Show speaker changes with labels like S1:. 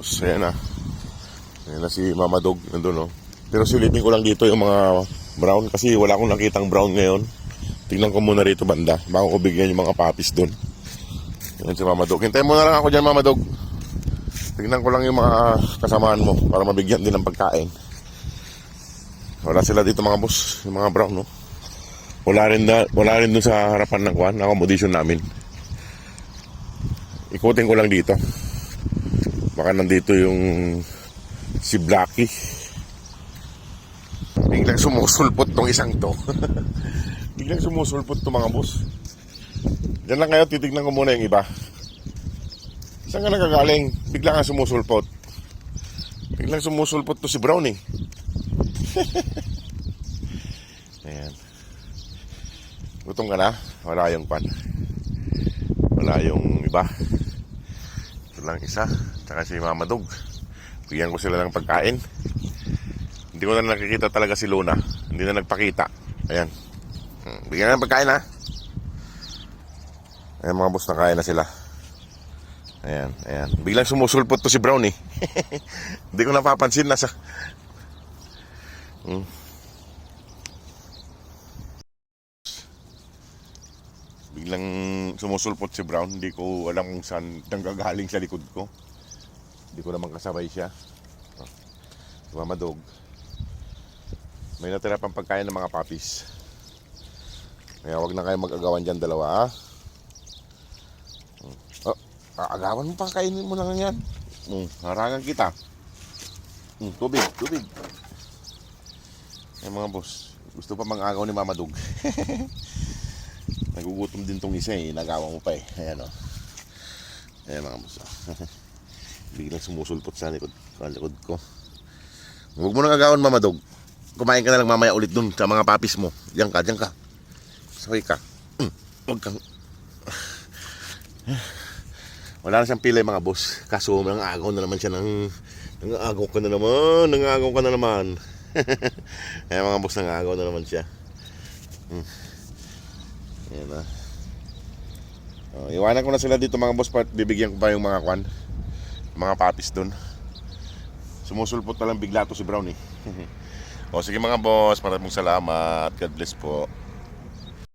S1: Boss, ayan na. Ayan na si Mama Dog, nandun, no? Pero silipin ko lang dito yung mga brown kasi wala akong nakitang brown ngayon. Tingnan ko muna rito banda bago ko bigyan yung mga puppies dun. Ayan si Mama Dog. Hintayin mo na lang ako dyan, Mama Dog. Tingnan ko lang yung mga kasamaan mo para mabigyan din ng pagkain. Wala sila dito mga boss, yung mga brown, no? Wala rin dun sa harapan ng kwan, accommodation namin. Ikutin ko lang dito. Baka nandito yung si Blackie. Biglang sumusulpot tong isang to. Biglang sumusulpot to mga boss. Diyan lang kayo, titignan ko muna yung iba. Saan ka nagagaling? Biglang nga sumusulpot. Biglang sumusulpot to si Brown eh. Ayan. Gutom ka na? Wala yung pan. Wala yung iba. Ito lang isa. Tsaka si Mama Dog. Bigyan ko sila ng pagkain. Hindi ko na nakikita talaga si Luna. Hindi na nagpakita. Ayan. Bigyan ng pagkain ha. Ayan mga boss, nakain na sila. Ayan, ayan. Biglang sumusulpot to si Brown eh. Hindi ko napapansin na sa... Biglang sumusulpot si Brown. Hindi ko alam kung saan nanggagaling sa likod ko. Hindi ko naman kasabay siya. Si Mama Dog. May natira pang pagkain ng mga puppies. Kaya wag na kayo mag-agawan dyan dalawa ha. Agawan mo pa, kainin mo lang yan. Harangan kita. Tubig. Ay mga boss, gusto pa mang-agaw ni Mama Dog. Nagugutom din tong isa eh, nagawa mo pa eh. Ayan o. Ayan mga boss. Biglang sumusulpot sa likod ko. Huwag mo nang agawan, Mama Dog. Kumain ka na lang mamaya ulit dun sa mga papis mo. Diyan ka. Sakay ka. Huwag kang... Wala na siyang pilay mga boss. Kaso nang-agaw na naman siya ng... Nang-agaw ka na naman. Ayan mga boss, nang-agaw na naman siya. Ayan na. Iwanan ko na sila dito mga boss. Bibigyan ko pa yung mga kwan. Mga papis dun. Sumusulpot na lang bigla to si Brown eh. O sige mga boss, maraming salamat. God bless po.